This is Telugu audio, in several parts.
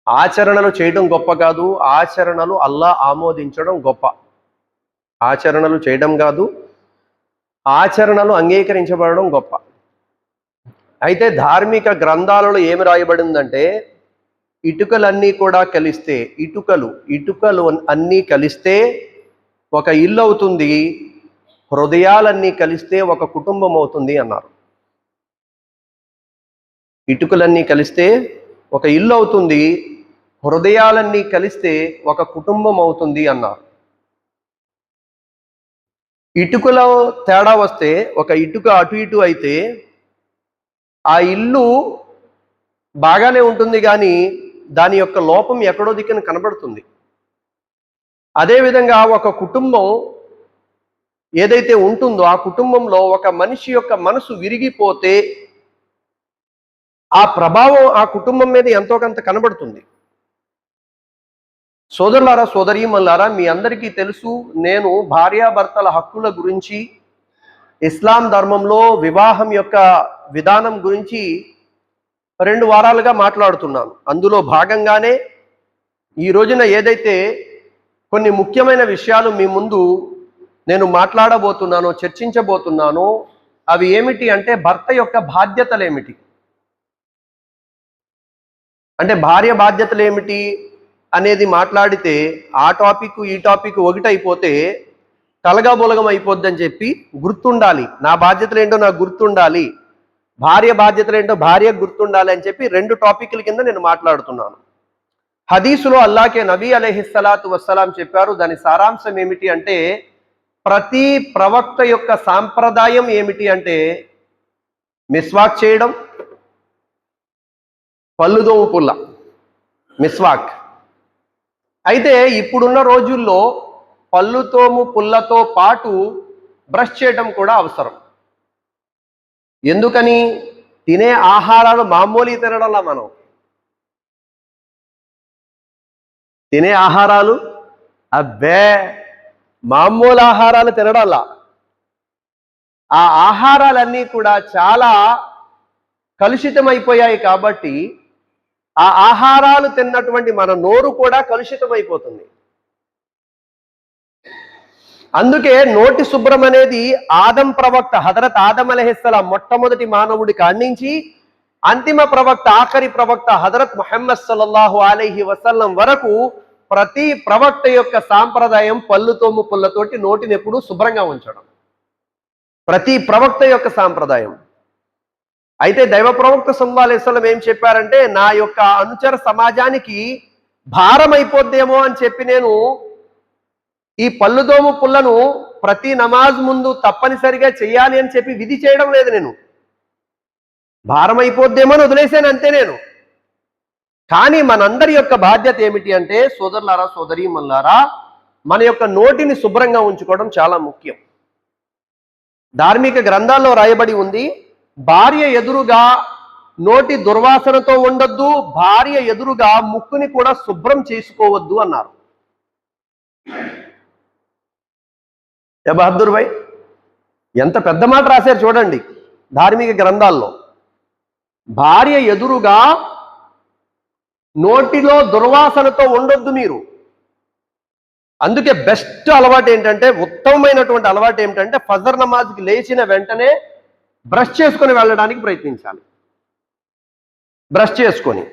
ఆచరణలు చేయడం గొప్ప కాదు, ఆచరణలు అల్లా ఆమోదించడం గొప్ప. ఆచరణలు చేయడం కాదు, ఆచరణలు అంగీకరించబడడం గొప్ప. అయితే ధార్మిక గ్రంథాలలో ఏమి రాయబడిందంటే, ఇటుకలన్నీ కూడా కలిస్తే, ఇటుకలు అన్నీ కలిస్తే ఒక ఇల్లు అవుతుంది, హృదయాలన్నీ కలిస్తే ఒక కుటుంబం అవుతుంది అన్నారు. ఇటుకలన్నీ కలిస్తే ఒక ఇల్లు అవుతుంది, హృదయాలన్నీ కలిస్తే ఒక కుటుంబం అవుతుంది అన్నారు. ఇటుకలో తేడా వస్తే, ఒక ఇటుక అటు ఇటు అయితే ఆ ఇల్లు బాగానే ఉంటుంది, కానీ దాని యొక్క లోపం ఎక్కడో దిక్కున కనబడుతుంది. అదేవిధంగా ఒక కుటుంబం ఏదైతే ఉంటుందో, ఆ కుటుంబంలో ఒక మనిషి యొక్క మనసు విరిగిపోతే ఆ ప్రభావం ఆ కుటుంబం మీద ఎంతో కొంత కనబడుతుంది. సోదరులారా, సోదరీమణులారా, మీ అందరికీ తెలుసు, నేను భార్యాభర్తల హక్కుల గురించి, ఇస్లాం ధర్మంలో వివాహం యొక్క విధానం గురించి 2 వారాలుగా మాట్లాడుతున్నాను. అందులో భాగంగానే ఈ రోజున ఏదైతే కొన్ని ముఖ్యమైన విషయాలు మీ ముందు నేను మాట్లాడబోతున్నానో, చర్చించబోతున్నానో, అవి ఏమిటి అంటే భర్త యొక్క బాధ్యతలు ఏమిటి, అంటే భార్య బాధ్యతలు ఏమిటి అనేది మాట్లాడితే ఆ టాపిక్ ఈ టాపిక్ ఒకటైపోతే కలగాబొలగం అయిపోద్దని చెప్పి గుర్తుండాలి. నా బాధ్యతలు ఏంటో నాకు గుర్తుండాలి, భార్య బాధ్యతలు ఏంటో భార్యకు గుర్తుండాలి అని చెప్పి 2 టాపిక్ల కింద నేను మాట్లాడుతున్నాను. హదీసులో అల్లాకే నబీ అలైహిస్సలాతు వస్సలాం చెప్పారు. దాని సారాంశం ఏమిటి అంటే, ప్రతి ప్రవక్త యొక్క సాంప్రదాయం ఏమిటి అంటే మిస్వాక్ చేయడం, పళ్ళుదోము పుల్ల, మిస్వాక్. అయితే ఇప్పుడున్న రోజుల్లో పళ్ళుతోము పుల్లతో పాటు బ్రష్ చేయడం కూడా అవసరం. ఎందుకని? తినే ఆహారాలు మామూలు తినడంలా, మనం తినే ఆహారాలు మామూలు ఆహారాలు తినడంలా. ఆ ఆహారాలన్నీ కూడా చాలా కలుషితమైపోయాయి. కాబట్టి ఆ ఆహారాలు తిన్నటువంటి మన నోరు కూడా కలుషితమైపోతుంది. అందుకే నోటి శుభ్రం అనేది ఆదం ప్రవక్త, హజరత్ ఆదం అలైహిస్సలాం, మొట్టమొదటి మానవుడి కాడ్నించి అంతిమ ప్రవక్త, ఆఖరి ప్రవక్త హజరత్ ముహమ్మద్ సల్లల్లాహు అలైహి వసల్లం వరకు ప్రతి ప్రవక్త యొక్క సాంప్రదాయం పళ్ళుతోము పుల్లతోటి నోటిని ఎప్పుడూ శుభ్రంగా ఉంచడం, ప్రతి ప్రవక్త యొక్క సాంప్రదాయం. అయితే దైవ ప్రవక్త సల్లల్లాహు అలైహి వసల్లం ఏం చెప్పారంటే, నా యొక్క అనుచర సమాజానికి భారం అయిపోద్దేమో అని చెప్పి నేను ఈ పళ్ళుదోము పుల్లను ప్రతి నమాజ్ ముందు తప్పనిసరిగా చెయ్యాలి అని చెప్పి విధి చేయడం లేదు. నేను భారం అయిపోద్దేమో అని వదిలేసాను అంతే నేను. కానీ మనందరి యొక్క బాధ్యత ఏమిటి అంటే, సోదరులారా, సోదరీమణులారా, మన యొక్క నోటిని శుభ్రంగా ఉంచుకోవడం చాలా ముఖ్యం. ధార్మిక గ్రంథాల్లో రాయబడి ఉంది, భార్య ఎదురుగా నోటి దుర్వాసనతో ఉండొద్దు, భార్య ఎదురుగా ముక్కుని కూడా శుభ్రం చేసుకోవద్దు అన్నారు. బహదూర్ భాయ్, ఎంత పెద్ద మాట రాశారు చూడండి ధార్మిక గ్రంథాల్లో. భార్య ఎదురుగా నోటిలో దుర్వాసనతో ఉండొద్దు మీరు. అందుకే బెస్ట్ అలవాటు ఏంటంటే, ఉత్తమమైనటువంటి అలవాటు ఏమిటంటే, ఫజర్ నమాజ్కి లేచిన వెంటనే బ్రష్ చేసుకొని వెళ్ళడానికి ప్రయత్నించాలి. బ్రష్ చేసుకొని.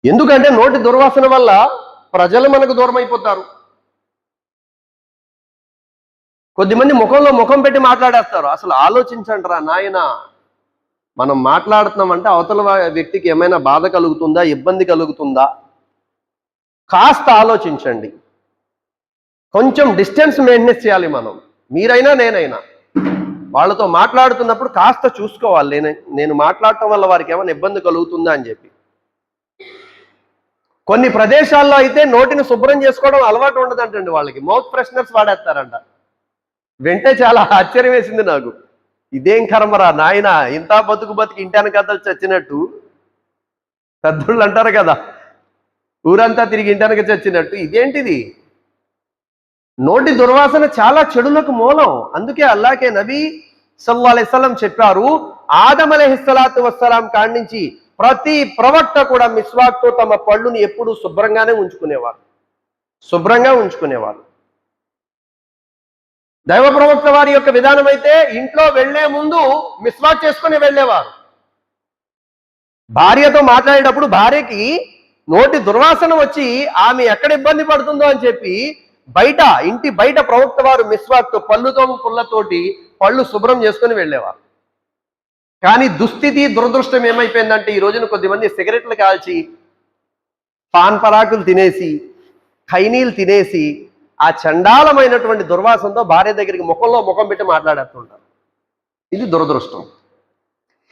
ఎందుకంటే నోటి దుర్వాసన వల్ల ప్రజలు మనకు దూరం అయిపోతారు. కొద్దిమంది ముఖంలో ముఖం పెట్టి మాట్లాడేస్తారు. అసలు ఆలోచించండి రా నాయన, మనం మాట్లాడుతున్నామంటే అవతల వ్యక్తికి ఏమైనా బాధ కలుగుతుందా, ఇబ్బంది కలుగుతుందా, కాస్త ఆలోచించండి. కొంచెం డిస్టెన్స్ మెయింటెనెన్స్ చేయాలి మనం. మీరైనా నేనైనా వాళ్ళతో మాట్లాడుతున్నప్పుడు కాస్త చూసుకోవాలి, నేను మాట్లాడటం వల్ల వారికి ఏమైనా ఇబ్బంది కలుగుతుందా అని చెప్పి. కొన్ని ప్రదేశాల్లో అయితే నోటిని శుభ్రం చేసుకోవడం అలవాటు ఉండదంటండి వాళ్ళకి, మౌత్ ఫ్రెషనర్స్ వాడేస్తారంట. వెంటే చాలా ఆశ్చర్యం వేసింది నాకు. ఇదేం కర్మరా నాయన, ఇంత బతుకు ఇంటాన కథలు చచ్చినట్టు. పెద్దోళ్ళు అంటారు కదా, ఊరంతా తిరిగి ఇంటానికి చచ్చినట్టు. ఇదేంటిది? నోటి దుర్వాసన చాలా చెడులకు మూలం. అందుకే అల్లాకే నబీ సల్లల్లాహు అలైహి వసల్లం చెప్పారు, ఆదం అలైహిస్సలాతు వస్సలాం కాడి నుంచి ప్రతి ప్రవక్త కూడా మిస్వాక్తో తమ పళ్ళుని ఎప్పుడూ శుభ్రంగా ఉంచుకునేవారు. దైవ ప్రవక్త వారి యొక్క విధానం అయితే ఇంట్లో వెళ్లే ముందు మిస్వాక్ చేసుకుని వెళ్ళేవారు. భార్యతో మాట్లాడేటప్పుడు భార్యకి నోటి దుర్వాసన వచ్చి ఆమె ఎక్కడ ఇబ్బంది పడుతుందో అని చెప్పి ఇంటి బయట ప్రవక్త వారు మిస్వాక్తో పళ్ళుతో పుల్లతోటి పళ్ళు శుభ్రం చేసుకుని వెళ్ళేవారు. కానీ దురదృష్టం ఏమైపోయిందంటే ఈ రోజున కొద్దిమంది సిగరెట్లు కాల్చి, పాన్ పరాకులు తినేసి, ఖైనీలు తినేసి ఆ చండాలమైనటువంటి దుర్వాసనతో భార్య దగ్గరికి ముఖంలో ముఖం పెట్టి మాట్లాడుతుంటారు. ఇది దురదృష్టం.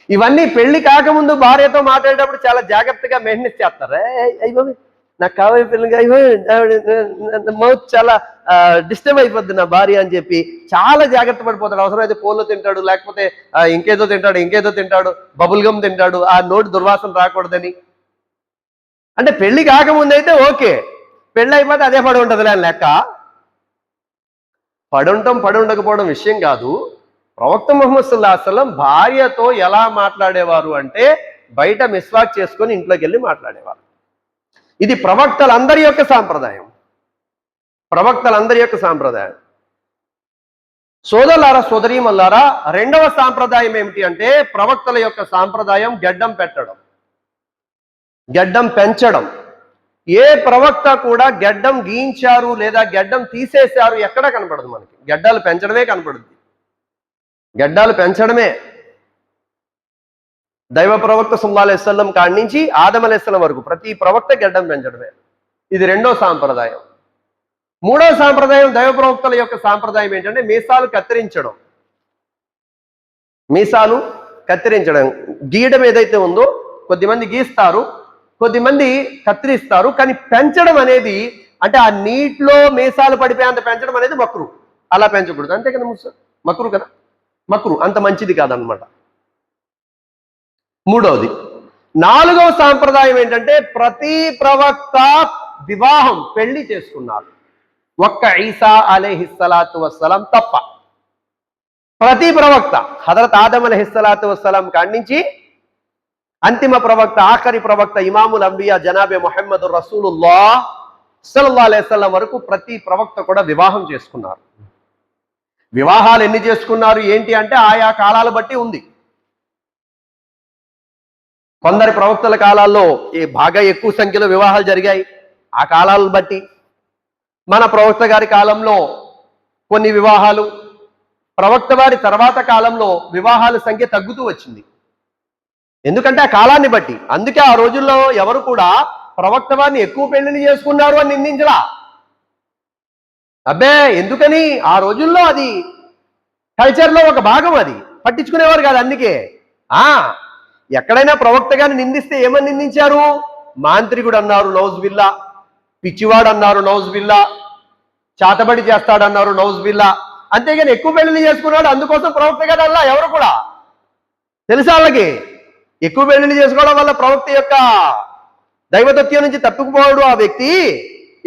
ఇవన్నీ పెళ్లి కాకముందు భార్యతో మాట్లాడేటప్పుడు చాలా జాగ్రత్తగా మెయింటెనెన్స్ చేస్తారు. అయ్యో నాకు కావాలి పిల్లగా, అయ్యో మౌత్ చాలా డిస్టర్బ్ అయిపోద్ది నా భార్య అని చెప్పి చాలా జాగ్రత్త పడిపోతాడు. అవసరమైతే పోల్లో తింటాడు, లేకపోతే ఇంకేదో తింటాడు, బబుల్ గమ్ తింటాడు, ఆ నోటి దుర్వాసన రాకూడదని. అంటే పెళ్లి కాకముందు అయితే ఓకే, పెళ్ళి అయిపోతే అదే పడి ఉంటుందిలే అని లెక్క. పడి ఉండకపోవడం విషయం కాదు. ప్రవక్త ముహమ్మద్ సల్లల్లాహు అలైహి వసల్లం భార్యతో ఎలా మాట్లాడేవారు అంటే బయట మిస్వాక్ చేసుకొని ఇంట్లోకి వెళ్ళి మాట్లాడేవారు. ఇది ప్రవక్తలందరి యొక్క సాంప్రదాయం. సోదరులారా, సోదరీమల్లారా, రెండవ సాంప్రదాయం ఏమిటి అంటే ప్రవక్తల యొక్క సాంప్రదాయం గడ్డం పెంచడం. ఏ ప్రవక్త కూడా గడ్డం గీయించారు లేదా గడ్డం తీసేశారు ఎక్కడ కనపడదు. మనకి గడ్డాలు పెంచడమే కనపడుద్ది. గడ్డాలు పెంచడమే. దైవ ప్రవక్త సల్లల్లాహు అలైహి వసల్లం కాడి నుంచి ఆదం అలైహిస్సలాం వరకు ప్రతి ప్రవక్త గడ్డం పెంచడమే. ఇది రెండో సాంప్రదాయం. మూడవ సాంప్రదాయం, దైవ ప్రవక్తల యొక్క సాంప్రదాయం ఏంటంటే మీసాలు కత్తిరించడం. గీయడం ఏదైతే ఉందో కొద్దిమంది గీస్తారు, కొద్దిమంది కత్తిరిస్తారు. కానీ పెంచడం అనేది అంటే ఆ నీటిలో మీసాలు పడిపోయేంత పెంచడం అనేది మక్రు. అలా పెంచకూడదు. అంతే కదా, మక్రు అంత మంచిది కాదనమాట. మూడవది. నాలుగవ సాంప్రదాయం ఏంటంటే ప్రతి ప్రవక్త పెళ్లి చేసుకున్నారు. ఒక్క ఈసా అలైహిస్సలాతు వస్సలాం తప్ప. ప్రతి ప్రవక్త హజరత్ ఆదం అలైహిస్సలాతు వస్సలాం కాడి నుంచి అంతిమ ప్రవక్త, ఆఖరి ప్రవక్త ఇమాముల్ అంబియా జనాబే ముహమ్మదుర్ రసూలుల్లాహ్ సల్లల్లాహు అలైహి వసల్లం వరకు ప్రతి ప్రవక్త కూడా వివాహం చేసుకున్నారు. వివాహాలు ఎన్ని చేసుకున్నారు ఏంటి అంటే ఆయా కాలాల బట్టి ఉంది. కొందరి ప్రవక్తల కాలాల్లో బాగా ఎక్కువ సంఖ్యలో వివాహాలు జరిగాయి. ఆ కాలాలను బట్టి మన ప్రవక్త గారి కాలంలో కొన్ని వివాహాలు, ప్రవక్త వారి తర్వాత కాలంలో వివాహాల సంఖ్య తగ్గుతూ వచ్చింది. ఎందుకంటే ఆ కాలాన్ని బట్టి. అందుకే ఆ రోజుల్లో ఎవరు కూడా ప్రవక్త వారిని ఎక్కువ పెళ్లిని చేసుకున్నారు అని నిందించలా. అబ్బే, ఎందుకని? ఆ రోజుల్లో అది కల్చర్లో ఒక భాగం, అది పట్టించుకునేవారు కాదు. అందుకే ఎక్కడైనా ప్రవక్త గారిని నిందిస్తే ఏమని నిందించారు? మాంత్రికుడు అన్నారు, నౌజ్ బిల్లా. పిచ్చివాడు అన్నారు, నౌజ్ బిల్లా. చాతబడి చేస్తాడన్నారు, నౌజ్ బిల్లా. అంతేగాని ఎక్కువ పెళ్లిని చేసుకున్నాడు అందుకోసం ప్రవక్త గారు అల్లా ఎవరు కూడా తెలుసా వాళ్ళకి. ఎక్కువ పెళ్లిని చేసుకోవడం వల్ల ప్రవక్త యొక్క దైవతత్వం నుంచి తప్పుకుపోవడు ఆ వ్యక్తి.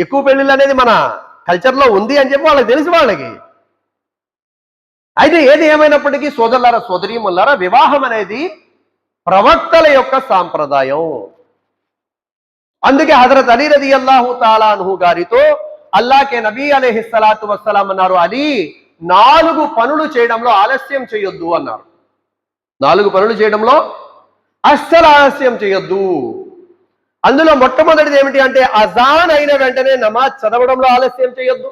ఎక్కువ పెళ్లిళ్ళు అనేది మన కల్చర్లో ఉంది అని చెప్పి వాళ్ళకి తెలుసు వాళ్ళకి. అయితే ఏది ఏమైనప్పటికీ సోదరులారా, సోదరీమల్లారా, వివాహం అనేది ప్రవక్తల యొక్క సాంప్రదాయం. అందుకే హజరత్ అలీ రదియల్లాహు తాలా అన్హు గారితో అల్లాహ్కే నబీ అలైహిస్సలాతు వస్సలాం అన్నారు, అలీ 4 పనులు చేయడంలో ఆలస్యం చేయొద్దు అన్నారు. 4 పనులు చేయడంలో అస్సలు ఆలస్యం చేయొద్దు. అందులో మొట్టమొదటిది ఏమిటి అంటే అజాన్ అయిన వెంటనే నమాజ్ చదవడంలో ఆలస్యం చేయొద్దు.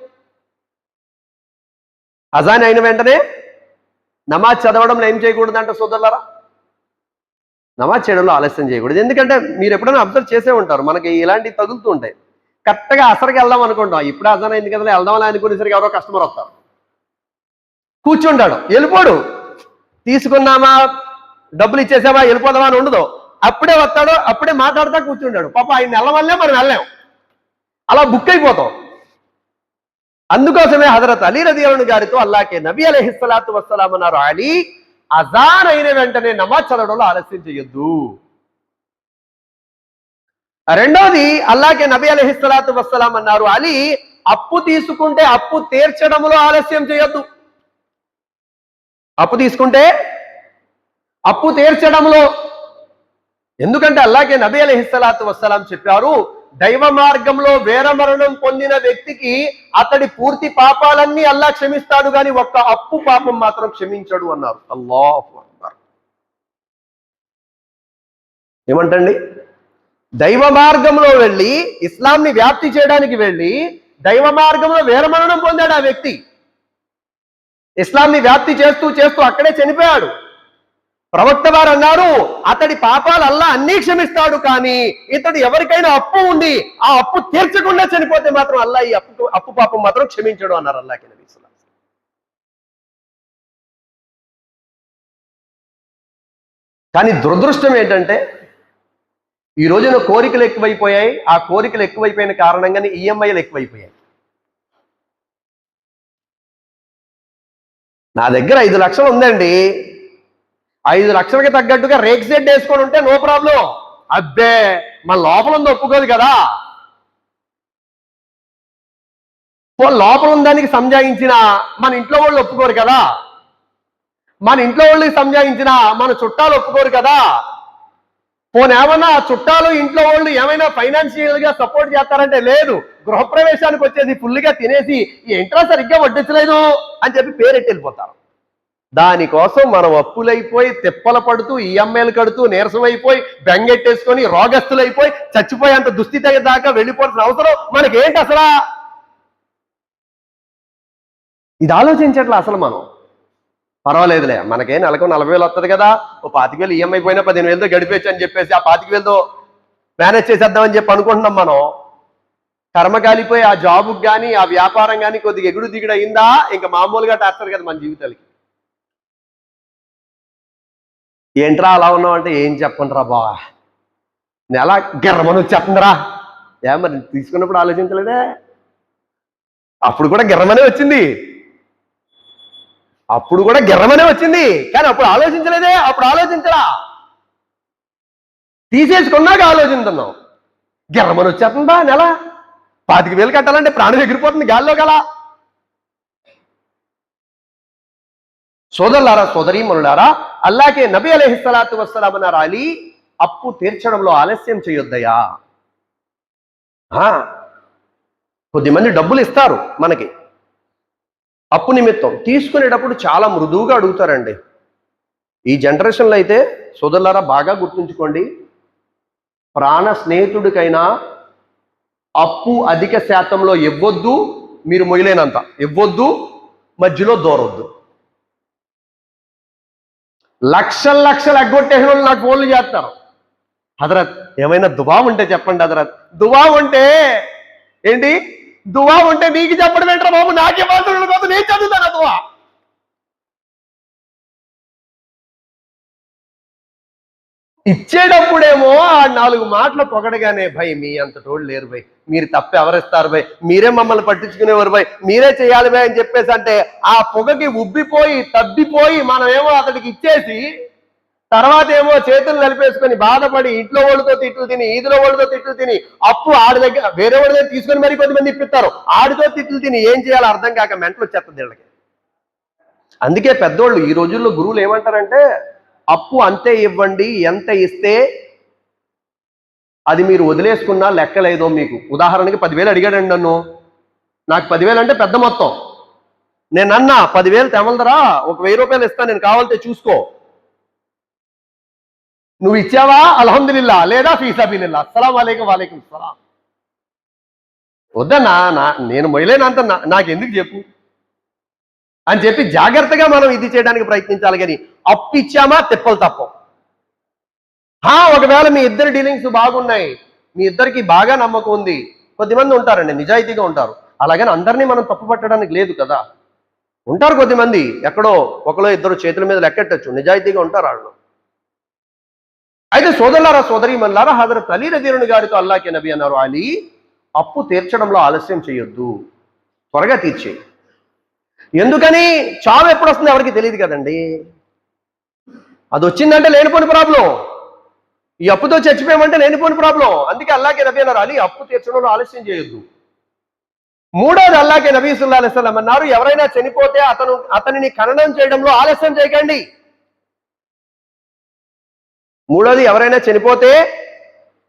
అజాన్ అయిన వెంటనే నమాజ్ చదవడంలో ఏం చేయకూడదంట సోదరులారా? నమాజ్ చేయడంలో ఆలస్యం చేయకూడదు. ఎందుకంటే మీరు ఎప్పుడైనా అబ్జర్వ్ చేసే ఉంటారు, మనకి ఇలాంటివి తగులుతూ ఉంటాయి. కరెక్ట్గా అసలుకి వెళ్దాం అనుకుంటాం, ఇప్పుడే అజాన్ అయింది కదా వెళ్దామని అనుకునేసరికి ఎవరో కస్టమర్ వస్తారు, కూర్చుంటాడు, వెళ్ళిపోడు. తీసుకున్నామా, డబ్బులు ఇచ్చేసామా, వెళ్ళిపోదామా అని ఉండదు. అప్పుడే వస్తాడు, అప్పుడే మాట్లాడుతూ కూర్చుంటాడు. పాప ఆయన వెళ్ళమల్లే మనం వెళ్ళాం, అలా బుక్ అయిపోతాం. అందుకోసమే హజరత్ అలీ రదియల్లాహు గారితో అల్లాహ్కే నబీ అలైహిస్సలాతు వస్సలాం అన్నారు, అలీ అజాన్ అయిన వెంటనే నమాజ్ చదవడంలో ఆలస్యం చేయొద్దు. రెండోది అల్లాహ్కే నబీ అలైహిస్సలాతు వస్సలాం అన్నారు, అలీ అప్పు తీసుకుంటే అప్పు తీర్చడంలో ఆలస్యం చేయొద్దు. అప్పు తీసుకుంటే అప్పు తీర్చడంలో ఎందుకంటే అల్లాహ్కే నబీ అలైహిస్సలాతు వస్సలాం చెప్పారు, దైవ మార్గంలో వీరమరణం పొందిన వ్యక్తికి అతడి పూర్తి పాపాలన్నీ అల్లాహ్ క్షమిస్తాడు కానీ ఒక్క అప్పు పాపం మాత్రం క్షమించడు అన్నారు. అల్లాహు అక్బర్. ఏమంటండి? దైవ మార్గంలో వెళ్ళి ఇస్లాంని వ్యాప్తి చేయడానికి వెళ్ళి దైవ మార్గంలో వీరమరణం పొందాడు ఆ వ్యక్తి. ఇస్లాంని వ్యాప్తి చేస్తూ చేస్తూ అక్కడే చనిపోయాడు. ప్రవక్త వారు అన్నారు, అతడి పాపాలు అల్లాహ్ అన్నీ క్షమిస్తాడు కానీ ఇతడు ఎవరికైనా అప్పు ఉండి ఆ అప్పు తీర్చకుండా చనిపోతే మాత్రం అల్లాహ్ ఈ అప్పు పాపం మాత్రం క్షమించడు అన్నారు అల్లాహ్కి నబీ సల్లల్లాహు అలైహి వసల్లం. కానీ దురదృష్టం ఏంటంటే ఈ రోజున కోరికలు ఎక్కువైపోయాయి. ఆ కోరికలు ఎక్కువైపోయిన కారణంగానే ఈఎంఐలు ఎక్కువైపోయాయి. నా దగ్గర 5 లక్షలు ఉందండి, 5 లక్షలకి తగ్గట్టుగా రేక్ సెట్ వేసుకొని ఉంటే నో ప్రాబ్లం. అబ్బే మన లోపల ఉంది ఒప్పుకోదు కదా. లోపల ఉందానికి సంజాయించిన మన ఇంట్లో వాళ్ళు ఒప్పుకోరు కదా, మన ఇంట్లో వాళ్ళకి సంజాయించిన మన చుట్టాలు ఒప్పుకోరు కదా. పోనేమన్నా చుట్టాలు ఇంట్లో వాళ్ళు ఏమైనా ఫైనాన్షియల్ గా సపోర్ట్ చేస్తారంటే లేదు. గృహప్రవేశానికి వచ్చేసి ఫుల్గా తినేసి ఏంట్రా సరిగ్గా వడ్డించలేదు అని చెప్పి పేరెట్టి వెళ్ళిపోతారు. దానికోసం మనం అప్పులైపోయి తిప్పల పడుతూ ఈఎంఐలు కడుతూ నీరసమైపోయి బెంగెట్టేసుకొని రోగస్తులైపోయి చచ్చిపోయేంత దుస్థితి దాకా వెళ్ళిపోవాల్సిన అవసరం మనకేంటి అసలు? ఇది ఆలోచించట్లా అసలు మనం. పర్వాలేదులే, మనకే నెలకు 40,000 వస్తుంది కదా, ఓ 25,000 ఈఎంఐ పోయినా 15,000తో గడిపేచ్చు అని చెప్పేసి ఆ 25,000తో మేనేజ్ చేసేద్దామని చెప్పి అనుకుంటున్నాం మనం. కర్మ కాలిపోయి ఆ జాబుకి కానీ ఆ వ్యాపారం కానీ కొద్దిగా ఎగుడు దిగుడు అయిందా ఇంకా మామూలుగా టార్చర్ కదా మన జీవితాలకి. ఏంట్రా అలా ఉన్నావు అంటే ఏం చెప్పండిరా బా, నెల గిర్రమని వచ్చేస్తుందిరా. మరి తీసుకున్నప్పుడు ఆలోచించలేదే? అప్పుడు కూడా గిర్రమనే వచ్చింది, అప్పుడు కూడా గిర్రమనే వచ్చింది కానీ అప్పుడు ఆలోచించలేదే. అప్పుడు ఆలోచించరా, తీసేసుకున్నాక ఆలోచించున్నాం. గిర్రమని వచ్చేస్తుందా నెల 25,000 కట్టాలంటే ప్రాణం ఎగిరిపోతుంది గాల్లో గల. సోదరులారా సోదరీమణులారా, అల్లాహ్కే నబీ అలైహిస్సలాతు వస్సలాం అన్నారు, అలీ అప్పు తీర్చడంలో ఆలస్యం చేయొద్దయా. కొద్దిమంది డబ్బులు ఇస్తారు మనకి అప్పు నిమిత్తం, తీసుకునేటప్పుడు చాలా మృదువుగా అడుగుతారండి. ఈ జనరేషన్లో అయితే సోదరులారా బాగా గుర్తుంచుకోండి, ప్రాణ స్నేహితుడికైనా అప్పు అధిక శాతంలో ఇవ్వొద్దు, మీరు మొయ్యలేనంత ఇవ్వొద్దు, మధ్యలో దూరొద్దు. లక్షలు లక్షలు ఎగ్గొట్టేసిన వాళ్ళు నాకు ఫోన్లు చేస్తారు, హజరత్ ఏమైనా దువా ఉంటే చెప్పండి హజరత్. దువా ఉంటే ఏంటి? దువా ఉంటే నీకు చెప్పడం ఏంట్రా బాబు, నాకే మాత్రం కోసం నేను చదువుతాను దువా. ఇచ్చేటప్పుడేమో ఆ 4 మాటలు పొగడగానే భయ్ మీ అంత తోడు లేరు భయ్, మీరు తప్ప ఎవరిస్తారు భయ్, మీరే మమ్మల్ని పట్టించుకునేవారు భయ్, మీరే చేయాలి భయ్ అని చెప్పేసి అంటే ఆ పొగకి ఉబ్బిపోయి తబ్బిపోయి మనమేమో అతడికి ఇచ్చేసి తర్వాత ఏమో చేతులు నలిపేసుకొని బాధపడి ఇంట్లో వాళ్ళతో తిట్లు తిని ఈదులో వాళ్ళతో తిట్లు తిని అప్పు ఆడి దగ్గర వేరే వాళ్ళ దగ్గర తీసుకొని మరీ కొద్దిమంది ఇప్పిస్తారు, ఆడితో తిట్లు తిని ఏం చేయాలో అర్థం కాక మెంటలు వచ్చేస్తుంది వీళ్ళకి. అందుకే పెద్దోళ్ళు ఈ రోజుల్లో గురువులు ఏమంటారంటే అప్పు అంతే ఇవ్వండి, ఎంత ఇస్తే అది మీరు వదిలేసుకున్నా లెక్కలేదో మీకు. ఉదాహరణకి 10,000 అడిగాడండి నన్ను, నాకు 10,000 అంటే పెద్ద మొత్తం. నేను అన్నా 10,000 తెమలదరా, ఒక 1,000 రూపాయలు ఇస్తాను, నేను కావాలంటే చూసుకో. నువ్వు ఇచ్చావా అల్హమ్దులిల్లా, లేదా ఫీ సబీలిల్లా, అస్సలాము అలైకుం వాలైకుం సలాం. వద్దన్నా నేను మొయలేనంత నాకెందుకు చెప్పు అని చెప్పి జాగ్రత్తగా మనం ఇది చేయడానికి ప్రయత్నించాలి. కానీ అప్పు ఇచ్చామా తిప్పలు తప్పం. ఒకవేళ మీ ఇద్దరు డీలింగ్స్ బాగున్నాయి, మీ ఇద్దరికి బాగా నమ్మకం ఉంది, కొద్దిమంది ఉంటారండి నిజాయితీగా ఉంటారు, అలాగని అందరినీ మనం తప్పు పట్టడానికి లేదు కదా. ఉంటారు కొద్దిమంది, ఎక్కడో ఒకలో ఇద్దరు చేతుల మీద లెక్కెట్టచ్చు, నిజాయితీగా ఉంటారు వాళ్ళు. అయితే సోదరులారా సోదరీమణులారా, హజరత్ అలీ రదియల్లాహు గారితో అల్లాహ్కే నబీ అన్నారు, అలీ అప్పు తీర్చడంలో ఆలస్యం చేయొద్దు, త్వరగా తీర్చే. ఎందుకని? చావు ఎప్పుడు వస్తుందో ఎవరికి తెలియదు కదండి. అది వచ్చిందంటే లేనిపోని ప్రాబ్లం, ఈ అప్పుతో చచ్చిపోయామంటే లేనిపోని ప్రాబ్లం. అందుకే అల్లాహ్కే నబీ అన్నారు, అలీ అప్పు తీర్చడంలో ఆలస్యం చేయొద్దు. మూడోది అల్లాహ్కే నబీ సల్లల్లాహు అలైహి వసల్లం అన్నారు, ఎవరైనా చనిపోతే అతనిని ఖననం చేయడంలో ఆలస్యం చేయకండి. మూడోది, ఎవరైనా చనిపోతే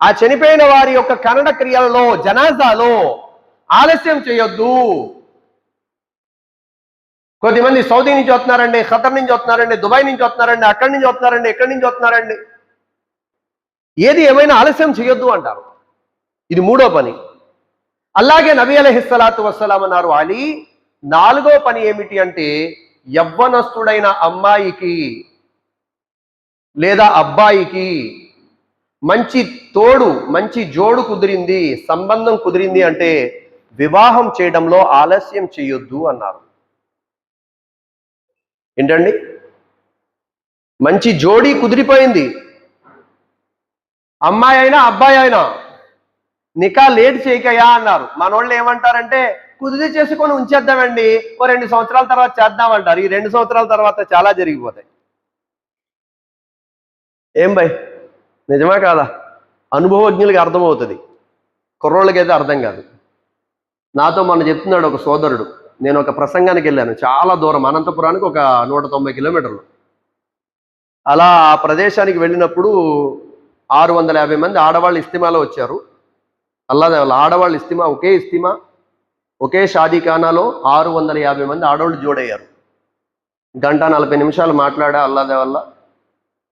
ఆ చనిపోయిన వారి యొక్క ఖనన క్రియలలో, జనాజాలో ఆలస్యం చేయొద్దు. కొద్దిమంది సౌదీ నుంచి వస్తున్నారండి, ఖతర్ నుంచి వస్తున్నారండి, దుబాయ్ నుంచి వస్తున్నారండి, అక్కడి నుంచి వస్తున్నారండి, ఎక్కడి నుంచి వస్తున్నారండి, ఏది ఏమైనా ఆలస్యం చేయొద్దు అంటారు. ఇది మూడో పని. అలాగే నబీ అలైహిస్సలాతు వస్సలాం అన్నారు, అలీ నాలుగో పని ఏమిటి అంటే, యవ్వనస్తుడైన అమ్మాయికి లేదా అబ్బాయికి మంచి తోడు, మంచి జోడు కుదిరింది, సంబంధం కుదిరింది అంటే వివాహం చేయడంలో ఆలస్యం చేయొద్దు అన్నారు. ఏంటండి, మంచి జోడీ కుదిరిపోయింది, అమ్మాయి అయినా అబ్బాయి అయినా, నికా లేట్ చేయకయా అన్నారు. మనోళ్ళు ఏమంటారంటే, కుదిరి చేసుకొని ఉంచేద్దామండి, ఓ 2 సంవత్సరాల తర్వాత చేద్దామంటారు. ఈ 2 సంవత్సరాల తర్వాత చాలా జరిగిపోతాయి. ఏం భయ్, నిజమా కాదా? అనుభవజ్ఞులకి అర్థమవుతుంది, కుర్రోళ్ళకైతే అర్థం కాదు. నాతో మొన్న చెప్తున్నాడు ఒక సోదరుడు, నేను ఒక ప్రసంగానికి వెళ్ళాను, చాలా దూరం, అనంతపురానికి ఒక 190 కిలోమీటర్లు. అలా ఆ ప్రదేశానికి వెళ్ళినప్పుడు 650 మంది ఆడవాళ్ళు ఇస్తిమాలో వచ్చారు. వాళ్ళ ఆడవాళ్ళు ఇస్తిమా, ఒకే షాదీఖానాలో 650 మంది ఆడవాళ్ళు జోడయ్యారు. 1:40 నిమిషాలు మాట్లాడా అల్లాదే వల్ల.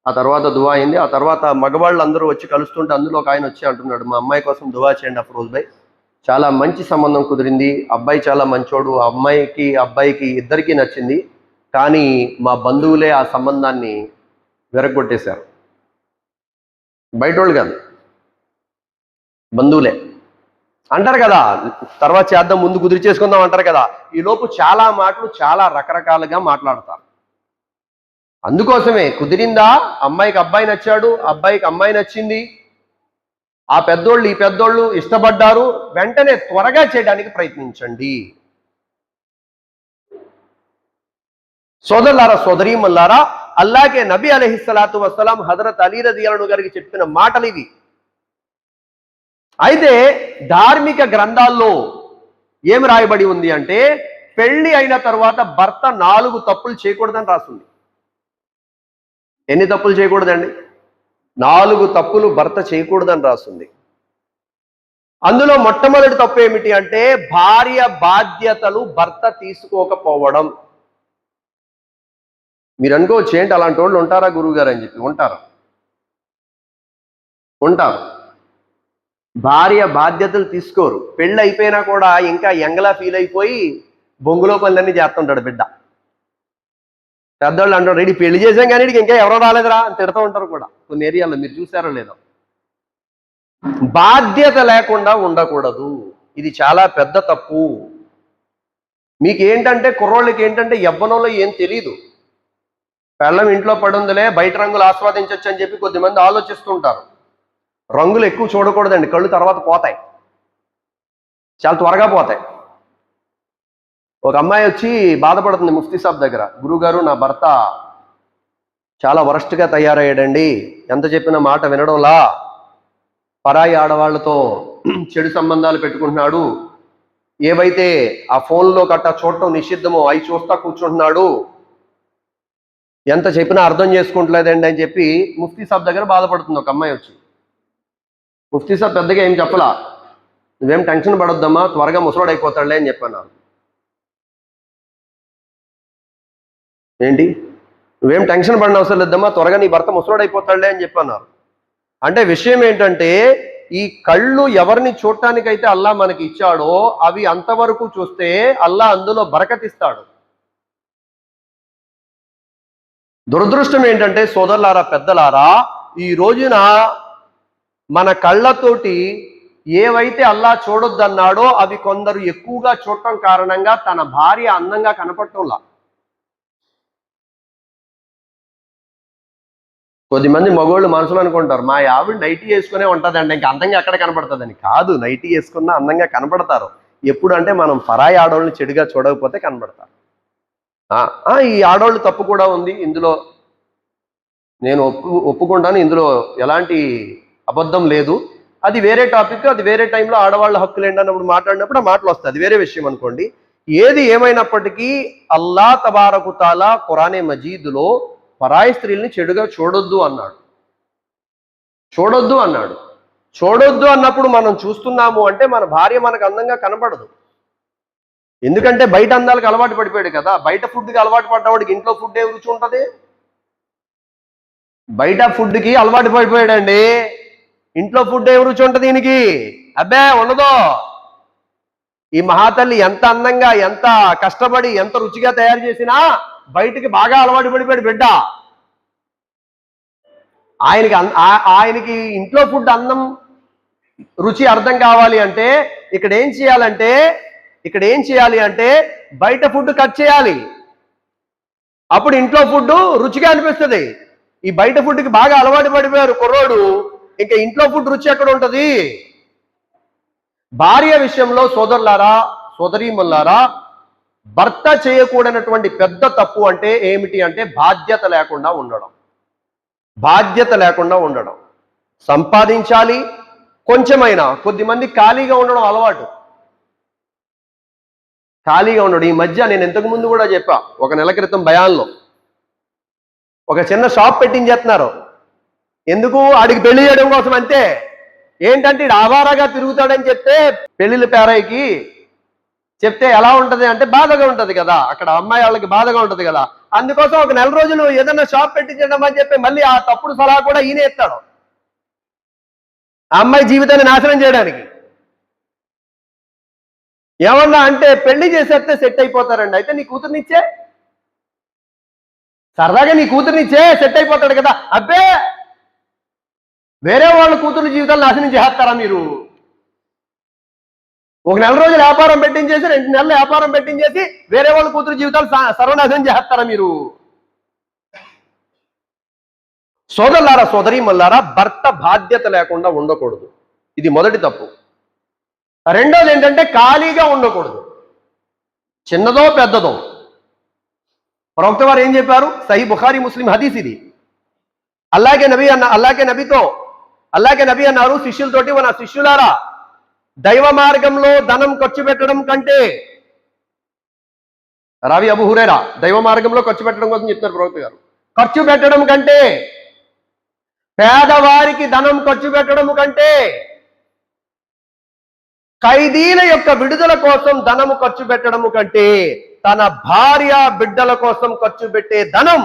ఆ తర్వాత దువా అయింది. ఆ తర్వాత మగవాళ్ళు అందరూ వచ్చి కలుస్తుంటే అందులో ఒక ఆయన వచ్చి అంటున్నాడు, మా అమ్మాయి కోసం దువా చేయండి అఫ్రోజ్ భాయ్, చాలా మంచి సంబంధం కుదిరింది, అబ్బాయి చాలా మంచోడు, అమ్మాయికి అబ్బాయికి ఇద్దరికీ నచ్చింది, కానీ మా బంధువులే ఆ సంబంధాన్ని విరగొట్టేశారు. బయటోళ్ళు కాదు, బంధువులే. అంటారు కదా, తర్వాత చేద్దాం, ముందు కుదిరి చేసుకుందాం అంటారు కదా, ఈ లోపు చాలా మాటలు చాలా రకరకాలుగా మాట్లాడతారు. అందుకోసమే కుదిరిందా, అమ్మాయికి అబ్బాయి నచ్చాడు, అబ్బాయికి అమ్మాయి నచ్చింది, ఆ పెద్దోళ్ళు ఈ పెద్దోళ్ళు ఇష్టపడ్డారు, వెంటనే త్వరగా చేయడానికి ప్రయత్నించండి. సోదరులారా, సోదరీమల్లారా, అల్లాగే నబీ అలైహిస్సలాతు వస్సలాం హజరత్ అలీ రదియల్లాహు గారికి చెప్పిన మాటలు ఇవి. అయితే ధార్మిక గ్రంథాల్లో ఏమి రాయబడి ఉంది అంటే, పెళ్లి అయిన తర్వాత భర్త 4 తప్పులు చేయకూడదని రాస్తుంది. ఎన్ని తప్పులు చేయకూడదండి? 4 తప్పులు భర్త చేయకూడదని రాస్తుంది. అందులో మొట్టమొదటి తప్పు ఏమిటి అంటే, భార్య బాధ్యతలు భర్త తీసుకోకపోవడం. మీరు అనుకోవచ్చు, ఏంటి అలాంటి వాళ్ళు ఉంటారా గురువు గారు అని చెప్పి. ఉంటారు. భార్య బాధ్యతలు తీసుకోరు, పెళ్ళి అయిపోయినా కూడా ఇంకా యంగలా ఫీల్ అయిపోయి బొంగులో పనులన్నీ చేస్తుంటాడు బిడ్డ. పెద్దవాళ్ళు అంటారు, రెడీ పెళ్లి చేసాం కానీ ఇంకా ఎవరో రాలేదురా అని తిడుతూ ఉంటారు కూడా కొన్ని ఏరియాలో. మీరు చూసారో లేదో. బాధ్యత లేకుండా ఉండకూడదు, ఇది చాలా పెద్ద తప్పు. మీకు ఏంటంటే, కుర్రోళ్ళకి ఏంటంటే యవ్వనంలో ఏం తెలీదు, పెళ్ళం ఇంట్లో పడుందిలే, బయట రంగులు ఆస్వాదించవచ్చు అని చెప్పి కొద్దిమంది ఆలోచిస్తుంటారు. రంగులు ఎక్కువ చూడకూడదండి, కళ్ళు తర్వాత పోతాయి, చాలా త్వరగా పోతాయి. ఒక అమ్మాయి వచ్చి బాధపడుతుంది ముఫ్తీ సాబ్ దగ్గర, గురుగారు నా భర్త చాలా వరస్ట్గా తయారయ్యాడండి, ఎంత చెప్పిన మాట వినడంలా, పరాయి ఆడవాళ్లతో చెడు సంబంధాలు పెట్టుకుంటున్నాడు, ఏవైతే ఆ ఫోన్లో గట్టా చూడటం నిషిద్ధమో అవి చూస్తా కూర్చుంటున్నాడు, ఎంత చెప్పినా అర్థం చేసుకుంటలేదండి అని చెప్పి ముఫ్తీ సాబ్ దగ్గర బాధపడుతుంది ఒక అమ్మాయి వచ్చి. ముఫ్తీ సాబ్ పెద్దగా ఏం చెప్పలా, నువ్వేం టెన్షన్ పడొద్దమ్మా, త్వరగా ముసలోడు అయిపోతాడులే అని చెప్పాను. ఏంటి, నువ్వేం టెన్షన్ పడిన అవసరం లేదమ్మా, త్వరగా నీ భర్త ముసలోడు అయిపోతాడులే అని చెప్పాను. అంటే విషయం ఏంటంటే, ఈ కళ్ళు ఎవరిని చూడటానికైతే అల్లా మనకి ఇచ్చాడో అవి అంతవరకు చూస్తే అల్లా అందులో బరకతిస్తాడు. దురదృష్టం ఏంటంటే సోదరులారా, పెద్దలారా, ఈ రోజున మన కళ్ళతోటి ఏవైతే అల్లా చూడొద్దన్నాడో అవి కొందరు ఎక్కువగా చూడటం కారణంగా తన భార్య అందంగా కనపడటంలా. కొద్దిమంది మగోళ్ళు మనసులో అనుకుంటారు, మా ఆవిడ నైటీ వేసుకునే ఉంటుందండి, ఇంకా అందంగా ఎక్కడ కనపడుతుందని. కాదు, నైటీ వేసుకున్నా అందంగా కనపడతారు. ఎప్పుడు అంటే మనం పరాయి ఆడవాళ్ళని చెడుగా చూడకపోతే కనపడతారు. ఈ ఆడవాళ్ళు తప్పు కూడా ఉంది ఇందులో, నేను ఒప్పుకుంటాను, ఇందులో ఎలాంటి అబద్ధం లేదు. అది వేరే టాపిక్, అది వేరే టైంలో ఆడవాళ్ళ హక్కులు ఏంటన్నప్పుడు మాట్లాడినప్పుడు ఆ మాటలు వస్తాయి, అది వేరే విషయం అనుకోండి. ఏది ఏమైనప్పటికీ అల్లా తబారకు తాలా ఖురానే మజీదులో పరాయి స్త్రీల్ని చెడుగా చూడొద్దు అన్నాడు. చూడొద్దు అన్నాడు. చూడొద్దు అన్నప్పుడు మనం చూస్తున్నాము అంటే మన భార్య మనకు అందంగా కనపడదు. ఎందుకంటే బయట అందాలకు అలవాటు పడిపోయాడు కదా. బయట ఫుడ్కి అలవాటు పడ్డవాడికి ఇంట్లో ఫుడ్ ఏ రుచి ఉంటుంది? బయట ఫుడ్కి అలవాటు పడిపోయాడండి, ఇంట్లో ఫుడ్ ఏ రుచి ఉంటుంది దీనికి? అబ్బే ఉండదు. ఈ మహాతల్లి ఎంత అందంగా, ఎంత కష్టపడి, ఎంత రుచిగా తయారు చేసినా బయటికి బాగా అలవాటు పడిపోయాడు బిడ్డ. ఆయనకి ఇంట్లో ఫుడ్ అన్నం రుచి అర్థం కావాలి అంటే ఇక్కడ ఏం చేయాలి అంటే బయట ఫుడ్ కట్ చేయాలి. అప్పుడు ఇంట్లో ఫుడ్ రుచిగా అనిపిస్తుంది. ఈ బయట ఫుడ్కి బాగా అలవాటు పడిపోయారు కుర్రోడు, ఇంకా ఇంట్లో ఫుడ్ రుచి ఎక్కడ ఉంటుంది? భార్య విషయంలో సోదరులారా, సోదరీమల్లారా, భర్త చేయకూడనటువంటి పెద్ద తప్పు అంటే ఏమిటి అంటే బాధ్యత లేకుండా ఉండడం. బాధ్యత లేకుండా ఉండడం. సంపాదించాలి, కొంచెమైనా. కొద్దిమంది ఖాళీగా ఉండడం అలవాటు. ఖాళీగా ఉండడం. ఈ మధ్య నేను ఇంతకు ముందు కూడా చెప్పా, ఒక నెల క్రితం బయాన్లో ఒక చిన్న షాప్ పెట్టించేస్తున్నారు. ఎందుకు? ఆడికి పెళ్లి చేయడం కోసం. అంతే. ఏంటంటే ఇడు ఆవారాగా తిరుగుతాడని చెప్తే, పెళ్లిళ్ళ పేరాయికి చెప్తే ఎలా ఉంటది అంటే బాధగా ఉంటది కదా, అక్కడ అమ్మాయి వాళ్ళకి బాధగా ఉంటది కదా. అందుకోసం ఒక నెల రోజులు ఏదన్నా షాప్ పెట్టించడం అని చెప్పి మళ్ళీ ఆ తప్పుడు సలహా కూడా ఈయన ఎత్తాడు, ఆ అమ్మాయి జీవితాన్ని నాశనం చేయడానికి. ఏమన్నా అంటే పెళ్లి చేసేస్తే సెట్ అయిపోతారండి. అయితే నీ కూతుర్నిచ్చే, సరదాగా నీ కూతుర్నిచ్చే సెట్ అయిపోతాడు కదా. అబ్బే, వేరే వాళ్ళ కూతురు జీవితాలు నాశనం చేస్తారా మీరు? ఒక నెల రోజులు వ్యాపారం పెట్టించేసి 2 నెలలు వ్యాపారం పెట్టించేసి వేరే వాళ్ళ కూతురు జీవితాలు సర్వనాశనం చేస్తారా మీరు? సోదరులారా, సోదరీమల్లారా, భర్త బాధ్యత లేకుండా ఉండకూడదు. ఇది మొదటి తప్పు. రెండోది ఏంటంటే ఖాళీగా ఉండకూడదు. చిన్నదో పెద్దదో. ప్రవక్త వారు ఏం చెప్పారు? సహీ బుఖారీ ముస్లిం హదీస్ ఇది. అల్లాగే నబీ అన్నారు శిష్యులతోటి, మన శిష్యులారా, దైవ మార్గంలో ధనం ఖర్చు పెట్టడం కంటే, రావి అబూ హురైరా దైవ మార్గంలో ఖర్చు పెట్టడం కోసం చెప్తారు ప్రవక్త గారు, ఖర్చు పెట్టడం కంటే, పేదవారికి ధనం ఖర్చు పెట్టడం కంటే, ఖైదీల యొక్క విడుదల కోసం ధనము ఖర్చు పెట్టడం కంటే, తన భార్య బిడ్డల కోసం ఖర్చు పెట్టే ధనం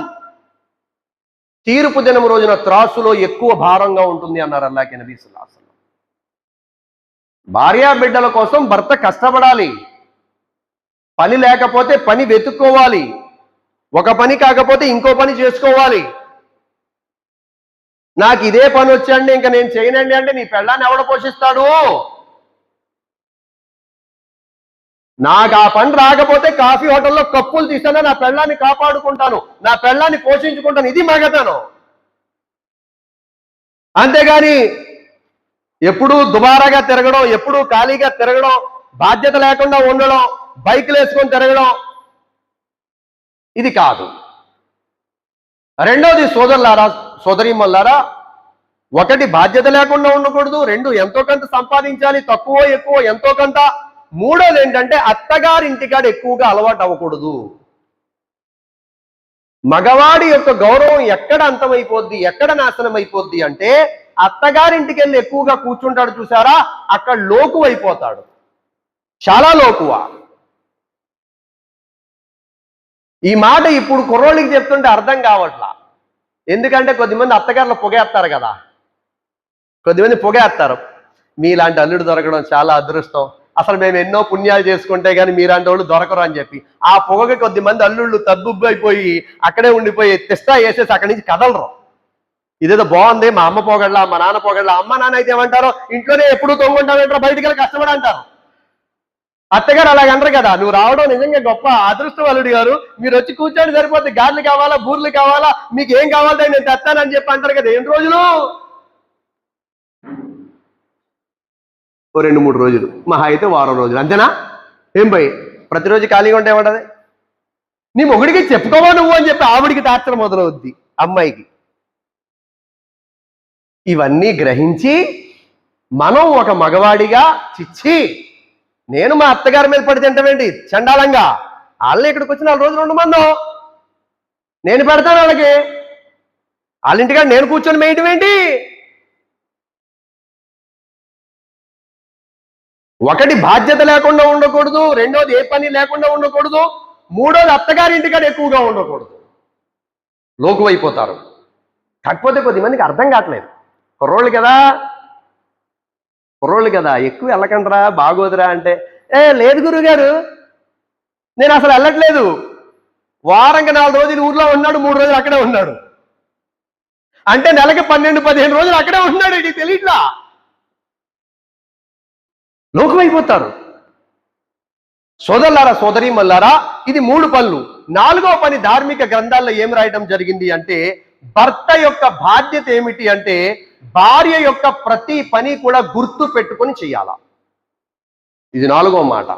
తీర్పు దినం రోజున త్రాసులో ఎక్కువ భారంగా ఉంటుంది అన్నారు అల్లాహ్ నబీ సల్లల్లాహు అలైహి వసల్లం. భార్య బిడ్డల కోసం భర్త కష్టపడాలి. పని లేకపోతే పని వెతుక్కోవాలి. ఒక పని కాకపోతే ఇంకో పని చేసుకోవాలి. నాకు ఇదే పని వచ్చండి, ఇంకా నేను చేయనండి అంటే నీ పెళ్ళాన్ని ఎవడ పోషిస్తాడు? నాకు ఆ పని రాకపోతే కాఫీ హోటల్లో కప్పులు తీస్తాను, నా పెళ్ళాన్ని కాపాడుకుంటాను, నా పెళ్ళాన్ని పోషించుకుంటాను. ఇది మగతనం. అంతేగాని ఎప్పుడూ దుబారాగా తిరగడం, ఎప్పుడూ ఖాళీగా తిరగడం, బాధ్యత లేకుండా ఉండడం, బైకులు వేసుకొని తిరగడం, ఇది కాదు. రెండోది సోదరులారా, సోదరీమల్లారా, ఒకటి బాధ్యత లేకుండా ఉండకూడదు. 2 ఎంతో కొంత సంపాదించాలి, తక్కువ ఎక్కువ ఎంతో కొంత. మూడోది ఏంటంటే అత్తగారింటికాడ ఎక్కువగా అలవాటు అవ్వకూడదు. మగవాడి యొక్క గౌరవం ఎక్కడ అంతమైపోద్ది, ఎక్కడ నాశనం అయిపోద్ది అంటే అత్తగారింటికి వెళ్ళి ఎక్కువగా కూర్చుంటాడు చూసారా, అక్కడ లోకు అయిపోతాడు, చాలా లోకువ. ఈ మాట ఇప్పుడు కుర్రోళ్ళకి చెప్తుంటే అర్థం కావట్లా. ఎందుకంటే కొద్దిమంది అత్తగారులు పొగేస్తారు కదా, కొద్దిమంది పొగేస్తారు. మీలాంటి అల్లుడు దొరకడం చాలా అదృష్టం, అసలు మేము ఎన్నో పుణ్యాలు చేసుకుంటే కానీ మీలాంటి వాళ్ళు దొరకరు అని చెప్పి ఆ పొగకి కొద్దిమంది అల్లుళ్ళు తద్దుబ్బైపోయి అక్కడే ఉండిపోయి తెస్తా వేసేసి అక్కడి నుంచి కదలరు. ఇదేదో బాగుంది, మా అమ్మ పొగళ్ళ, మా నాన్న పొగళ్ళ. అమ్మ నాన్న అయితే ఏమంటారో, ఇంట్లోనే ఎప్పుడు తొంగుంటామంటారో, బయటికి వెళ్ళి కష్టపడి అంటారు. అత్తగారు అలాగంటారు కదా. నువ్వు రావడం నిజంగా గొప్ప అదృష్టం అల్లుడు గారు, మీరు వచ్చి కూర్చొని సరిపోతే, గార్లు కావాలా, బూర్లు కావాలా, మీకు ఏం కావాలంటే నేను తెస్తానని చెప్పి అంటారు కదా. 2 రోజులు, 2-3 రోజులు, మహా అయితే వారం రోజులు, అంతేనా? ఏం పోయి ప్రతిరోజు ఖాళీగా ఉంటే ఏమంటది? నీ మొగుడికి చెప్పుకోవా నువ్వు అని చెప్పి ఆవిడికి టార్చర్ మొదలవుద్ది అమ్మాయికి. ఇవన్నీ గ్రహించి మనం ఒక మగవాడిగా, చిచ్చి నేను మా అత్తగారి మీద పడి తింటామేంటి చండాలంగా, వాళ్ళని ఇక్కడికి వచ్చి 4 రోజులు ఉండమన్నా, నేను పెడతాను వాళ్ళకి, వాళ్ళ ఇంటికాడ నేను కూర్చొని మేయటం ఏంటి? ఒకటి బాధ్యత లేకుండా ఉండకూడదు, రెండోది ఏ పని లేకుండా ఉండకూడదు, మూడోది అత్తగారింటికాడ ఎక్కువగా ఉండకూడదు. లోకువైపోతారు. కాకపోతే కొద్దిమందికి అర్థం కావట్లేదు. కుర్రోళ్ళు కదా ఎక్కువ వెళ్ళకండ్రా బాగోదురా అంటే, లేదు గురువుగారు నేను అసలు వెళ్ళట్లేదు, వారంకి 4 రోజులు ఊర్లో ఉన్నాడు, 3 రోజులు అక్కడే ఉన్నాడు అంటే నెలకి 12-15 రోజులు అక్కడే ఉన్నాడు. ఇది తెలియట్లా, లోకమైపోతారు. సోదరులారా సోదరీమల్లారా, ఇది 3 పనులు. 4వ పని ధార్మిక గ్రంథాల్లో ఏం రాయడం జరిగింది అంటే, భర్త యొక్క బాధ్యత ఏమిటి అంటే భార్య యొక్క ప్రతి పని కూడా గుర్తు పెట్టుకొని చెయ్యాల. ఇది 4వ మాట.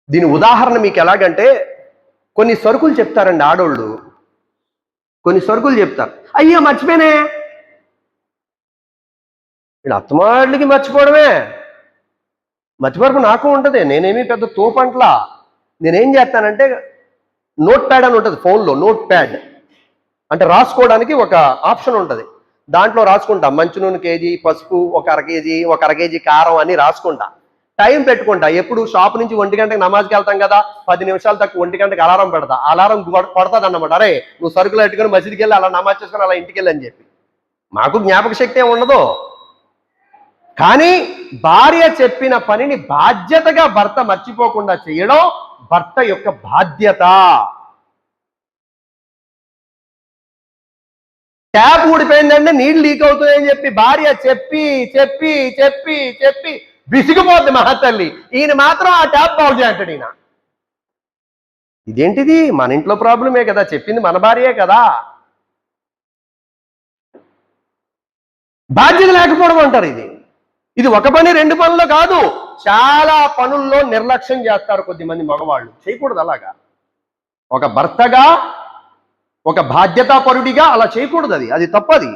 దీని ఉదాహరణ మీకు ఎలాగంటే, కొన్ని సరుకులు చెప్తారండి ఆడోళ్ళు, కొన్ని సరుకులు చెప్తారు, అయ్యో మర్చిపోయినే. వీడు అత్తమాళ్ళకి మర్చిపోవడం నాకు ఉంటుంది. నేనేమి పెద్ద తోపంట్లా. నేనేం చేస్తానంటే, నోట్ ప్యాడ్ అని ఉంటుంది ఫోన్లో, నోట్ ప్యాడ్ అంటే రాసుకోవడానికి ఒక ఆప్షన్ ఉంటుంది. దాంట్లో రాసుకుంటా మంచి నూనె కేజీ, పసుపు ఒక అర కేజీ కారం అని రాసుకుంటా. టైం పెట్టుకుంటా. ఎప్పుడు షాప్ నుంచి 1 గంటకి నమాజ్కి వెళ్తాం కదా, 10 నిమిషాలు తక్కువ 1 గంటకి అలారం పెడతా. అలారం కొడతాది అన్నమాట, అరే నువ్వు సరుకులు పెట్టుకొని మసీదుకి వెళ్ళి అలా నమాజ్ చేసుకొని అలా ఇంటికి వెళ్ళి అని చెప్పి. మాకు జ్ఞాపక శక్తి ఏమి ఉండదు. కానీ భార్య చెప్పిన పనిని బాధ్యతగా భర్త మర్చిపోకుండా చేయడం భర్త యొక్క బాధ్యత. ట్యాప్ ఊడిపోయిందంటే నీళ్ళు లీక్ అవుతాయని చెప్పి భార్య చెప్పి చెప్పి చెప్పి చెప్పి విసిగిపోద్ది మహాతల్లి. ఈయన మాత్రం ఆ ట్యాప్ బాగు చేస్తాడు. ఈయన ఇదేంటిది, మన ఇంట్లో ప్రాబ్లమే కదా, చెప్పింది మన భార్యే కదా. బాధ్యత లేకపోవడం అంటారు. ఇది 1 పని 2 పనులు కాదు, చాలా పనుల్లో నిర్లక్ష్యం చేస్తారు కొద్దిమంది మగవాళ్ళు. చేయకూడదు అలాగా. ఒక భర్తగా, ఒక బాధ్యతాపరుడిగా అలా చేయకూడదు. అది తప్పది.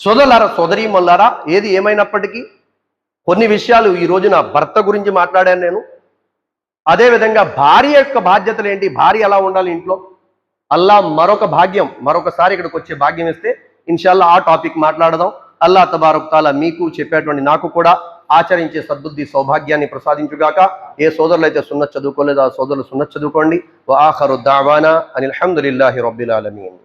సోదరులారా సోదరీమల్లారా, ఏది ఏమైనప్పటికీ కొన్ని విషయాలు ఈ రోజున భర్త గురించి మాట్లాడాను నేను. అదేవిధంగా భార్య యొక్క బాధ్యతలు ఏంటి, భార్య ఎలా ఉండాలి ఇంట్లో, అల్లా మరొకసారి ఇక్కడికి వచ్చే భాగ్యం ఇస్తే ఇన్షాల్లా ఆ టాపిక్ మాట్లాడదాం. అల్లా తబారక్ తాలా మీకు చెప్పేటువంటి నాకు కూడా ఆచరించే సద్బుద్ధి సౌభాగ్యాన్ని ప్రసాదించుగాక. ఏ సోదరులు అయితే సున్నత్ చదువుకోలేదో ఆ సోదరులు సున్నత్ చదువుకోండి. వ ఆఖరు దావానా అనిల్ హమ్దులిల్లాహి రబ్బిల్ ఆలమీన్.